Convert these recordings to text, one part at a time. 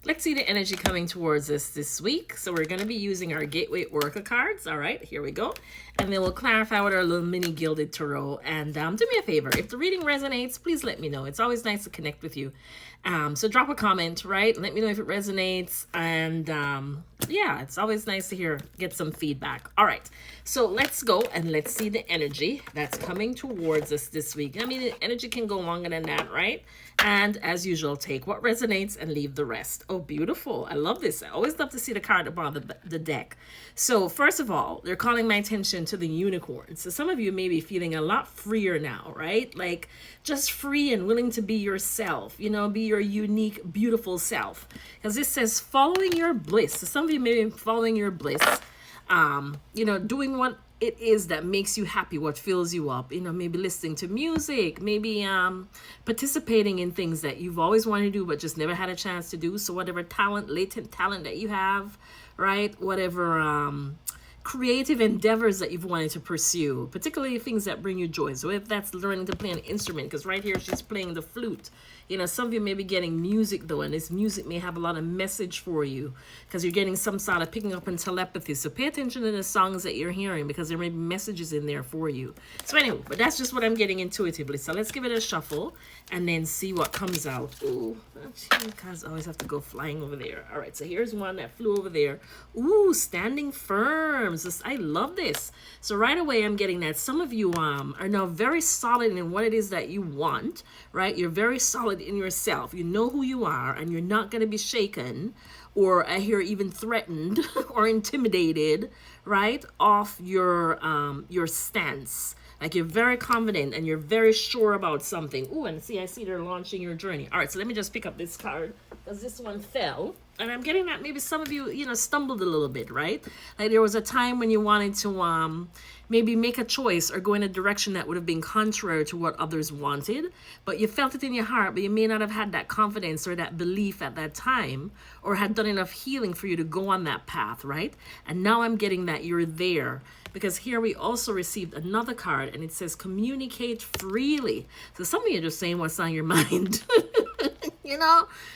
Let's see the energy coming towards us this week. So we're going to be using our Gateway Oracle cards. All right, here we go. And then we'll clarify with our little mini Gilded Tarot. And do me a favor. If the reading resonates, please let me know. It's always nice to connect with you. So drop a comment, right? Let me know if it resonates. And yeah, it's always nice to get some feedback. All right, so let's go and let's see the energy that's coming towards us this week. I mean, the energy can go longer than that, right? And as usual, take what resonates and leave the rest. Oh, beautiful. I love this. I always love to see the card above the deck. So first of all, they're calling my attention to the unicorn. So some of you may be feeling a lot freer now, right? Like just free and willing to be yourself, be your unique, beautiful self. Because this says following your bliss. So some of you may be following your bliss, doing what it is that makes you happy, what fills you up, maybe listening to music, maybe participating in things that you've always wanted to do but just never had a chance to do. So whatever latent talent that you have, right, whatever creative endeavors that you've wanted to pursue, particularly things that bring you joy. So if that's learning to play an instrument, because right here she's playing the flute. Some of you may be getting music though, and this music may have a lot of message for you because you're getting some sort of picking up in telepathy. So pay attention to the songs that you're hearing because there may be messages in there for you. So anyway, but that's just what I'm getting intuitively. So let's give it a shuffle and then see what comes out. Ooh, because I always have to go flying over there. All right, so here's one that flew over there. Ooh, standing firm. I love this. So right away I'm getting that some of you are now very solid in what it is that you want, right? You're very solid in yourself. You know who you are and you're not going to be shaken or I hear even threatened or intimidated, right? Off your stance. Like you're very confident and you're very sure about something. Ooh, and I see they're launching your journey. All right, so let me just pick up this card because this one fell. And I'm getting that maybe some of you, stumbled a little bit, right? Like there was a time when you wanted to maybe make a choice or go in a direction that would have been contrary to what others wanted, but you felt it in your heart, but you may not have had that confidence or that belief at that time or had done enough healing for you to go on that path, right? And now I'm getting that you're there because here we also received another card and it says communicate freely. So some of you are just saying what's on your mind.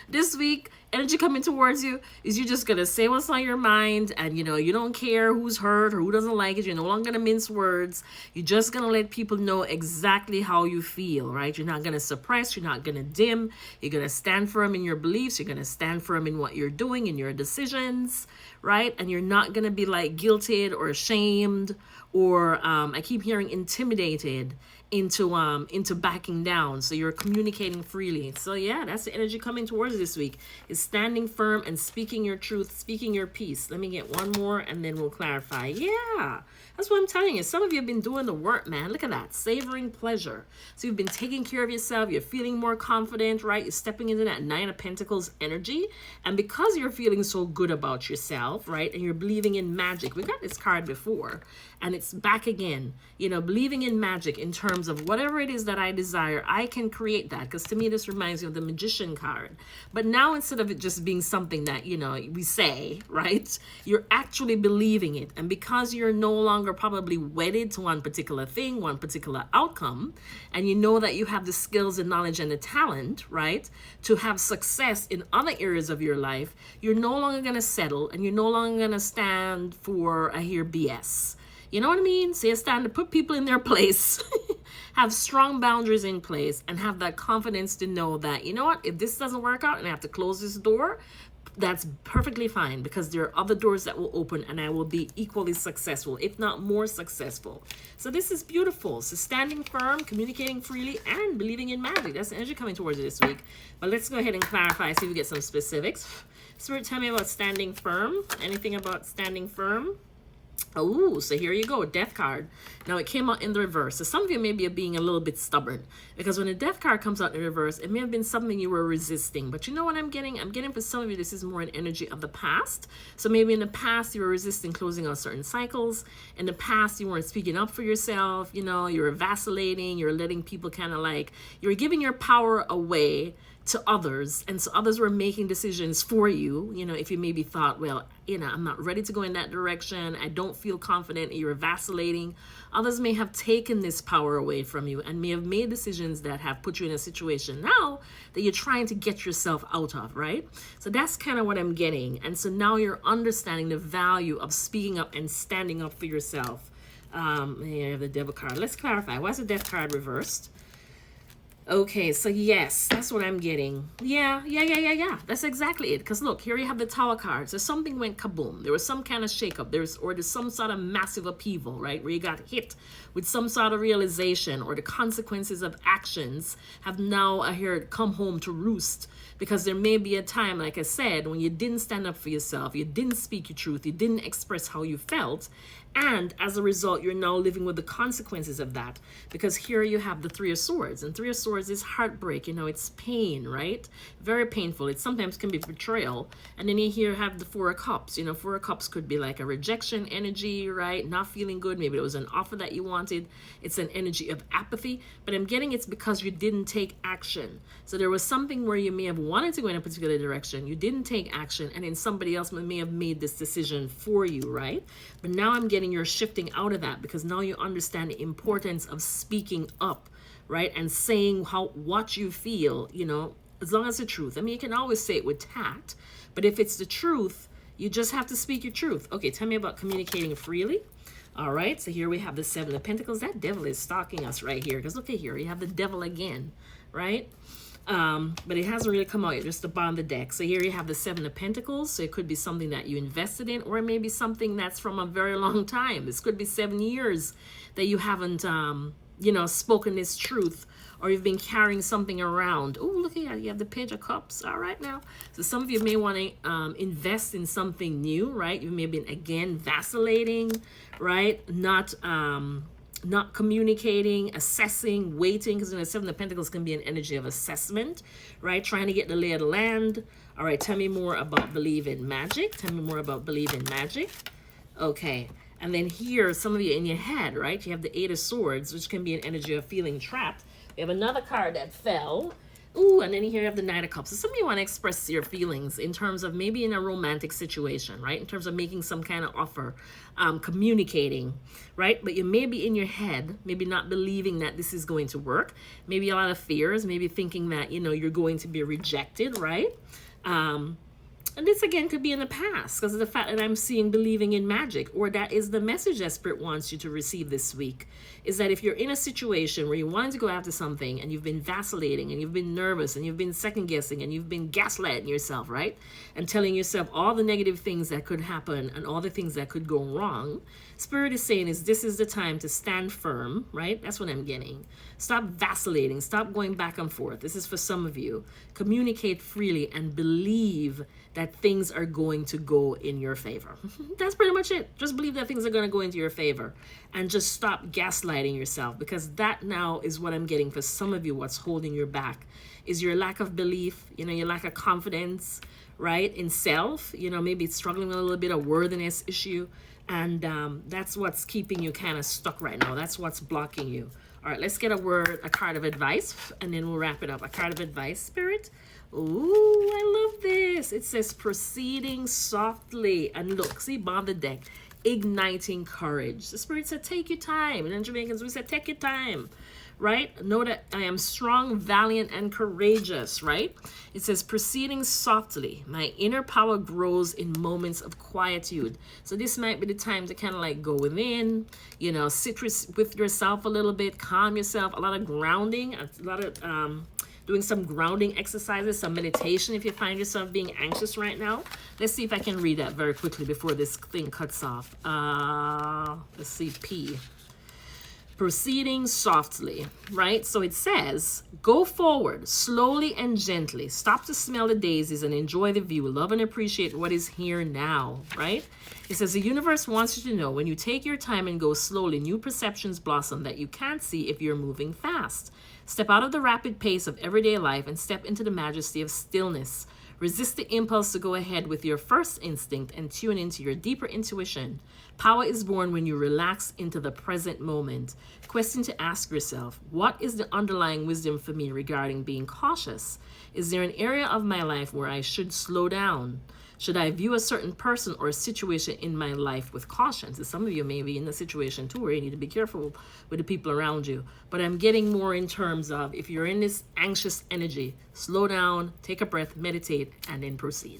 This week, energy coming towards you is you're just going to say what's on your mind and, you don't care who's hurt or who doesn't like it. You're no longer going to mince words. You're just going to let people know exactly how you feel, right? You're not going to suppress. You're not going to dim. You're going to stand firm in your beliefs. You're going to stand firm in what you're doing, in your decisions, right? And you're not going to be like guilted or ashamed or I keep hearing intimidated into backing down. So you're communicating freely. So yeah, that's the energy coming towards this week is standing firm and speaking your truth, speaking your peace. Let me get one more and then we'll clarify. Yeah, that's what I'm telling you. Some of you have been doing the work, man. Look at that, savoring pleasure. So you've been taking care of yourself. You're feeling more confident, right? You're stepping into that Nine of Pentacles energy. And because you're feeling so good about yourself, right? And you're believing in magic. We got this card before and it's back again, believing in magic in terms of whatever it is that I desire, I can create that. Because to me, this reminds me of the Magician card. But now instead of it just being something that, we say, right? You're actually believing it. And because you're no longer probably wedded to one particular thing, one particular outcome, and you know that you have the skills and knowledge and the talent, right? To have success in other areas of your life, you're no longer going to settle and you're no longer going to stand for, I hear BS. You know what I mean? So you stand to put people in their place, have strong boundaries in place, and have that confidence to know that, you know what, if this doesn't work out and I have to close this door, that's perfectly fine because there are other doors that will open and I will be equally successful, if not more successful. So this is beautiful. So standing firm, communicating freely, and believing in magic. That's the energy coming towards you this week. But let's go ahead and clarify, see if we get some specifics. Spirit, tell me about standing firm. Anything about standing firm? Oh, so here you go, Death card. Now it came out in the reverse. So some of you may be being a little bit stubborn because when the Death card comes out in reverse, it may have been something you were resisting. But you know what I'm getting? I'm getting for some of you, this is more an energy of the past. So maybe in the past you were resisting closing out certain cycles. In the past you weren't speaking up for yourself. You were vacillating. You're letting people kind of you were giving your power away to others, and so others were making decisions for you. If you maybe thought, well, I'm not ready to go in that direction, I don't feel confident, you're vacillating, others may have taken this power away from you and may have made decisions that have put you in a situation now that you're trying to get yourself out of, right? So that's kind of what I'm getting. And so now you're understanding the value of speaking up and standing up for yourself. Here you have the Devil card. Let's clarify. Why is the Death card reversed? Okay, so yes, that's what I'm getting. Yeah. That's exactly it. Because look, here you have the Tower cards. So something went kaboom. There was some kind of shakeup. There's some sort of massive upheaval, right? Where you got hit with some sort of realization, or the consequences of actions have now here come home to roost. Because there may be a time, like I said, when you didn't stand up for yourself, you didn't speak your truth, you didn't express how you felt, and as a result, you're now living with the consequences of that. Because here you have the Three of Swords, and Three of Swords is heartbreak, it's pain, right? Very painful. It sometimes can be betrayal. And then you here have the Four of Cups. Four of Cups could be like a rejection energy, right? Not feeling good. Maybe it was an offer that you wanted. It's an energy of apathy, but I'm getting it's because you didn't take action. So there was something where you may have wanted to go in a particular direction, you didn't take action, and then somebody else may have made this decision for you, right? But now I'm getting you're shifting out of that, because now you understand the importance of speaking up, right? And saying what you feel, as long as the truth. I mean, you can always say it with tact, but if it's the truth, you just have to speak your truth. Okay, tell me about communicating freely. All right, so here we have the Seven of Pentacles. That devil is stalking us right here, because look at here, you have the devil again, right? But it hasn't really come out yet, just the bottom of the deck. So here you have the Seven of Pentacles. So it could be something that you invested in, or maybe something that's from a very long time. This could be 7 years that you haven't, spoken this truth, or you've been carrying something around. Oh, look at that. You have the Page of Cups. All right now. So some of you may want to invest in something new, right? You may have been, again, vacillating, right? Not communicating, assessing, waiting, because the Seven of Pentacles can be an energy of assessment, right? Trying to get the lay of the land. All right, tell me more about believe in magic. Tell me more about believe in magic. Okay, and then here, some of you in your head, right? You have the Eight of Swords, which can be an energy of feeling trapped. We have another card that fell. Ooh, and then here you have the Knight of Cups. So some of you want to express your feelings in terms of maybe in a romantic situation, right? In terms of making some kind of offer, communicating, right? But you may be in your head, maybe not believing that this is going to work. Maybe a lot of fears, maybe thinking that, you're going to be rejected, right? And this again could be in the past, because of the fact that I'm seeing believing in magic, or that is the message that Spirit wants you to receive this week, is that if you're in a situation where you wanted to go after something and you've been vacillating and you've been nervous and you've been second guessing and you've been gaslighting yourself, right? And telling yourself all the negative things that could happen and all the things that could go wrong, Spirit is saying this is the time to stand firm, right? That's what I'm getting. Stop vacillating. Stop going back and forth. This is for some of you. Communicate freely and believe that things are going to go in your favor. That's pretty much it. Just believe that things are going to go into your favor, and just stop gaslighting yourself, because that now is what I'm getting for some of you. What's holding you back is your lack of belief, your lack of confidence, right, in self. Maybe it's struggling with a little bit of worthiness issue, and that's what's keeping you kind of stuck right now. That's what's blocking you. All right, let's get a card of advice, and then we'll wrap it up. A card of advice, Spirit. Ooh, I love this. It says proceeding softly. And look, see, bottom of the deck, igniting courage. The Spirit said, take your time. And in Jamaicans, we said, take your time, right? Know that I am strong, valiant, and courageous, right? It says proceeding softly. My inner power grows in moments of quietude. So this might be the time to kind of like go within, sit with yourself a little bit, calm yourself, a lot of grounding, a lot of doing some grounding exercises, some meditation if you find yourself being anxious right now. Let's see if I can read that very quickly before this thing cuts off. Let's see, P. Proceeding softly, right? So it says, go forward slowly and gently. Stop to smell the daisies and enjoy the view. Love and appreciate what is here now, right? It says the universe wants you to know when you take your time and go slowly, new perceptions blossom that you can't see if you're moving fast. Step out of the rapid pace of everyday life and step into the majesty of stillness. Resist the impulse to go ahead with your first instinct and tune into your deeper intuition. Power is born when you relax into the present moment. Question to ask yourself: what is the underlying wisdom for me regarding being cautious? Is there an area of my life where I should slow down? Should I view a certain person or a situation in my life with caution? So some of you may be in a situation too where you need to be careful with the people around you. But I'm getting more in terms of if you're in this anxious energy, slow down, take a breath, meditate, and then proceed.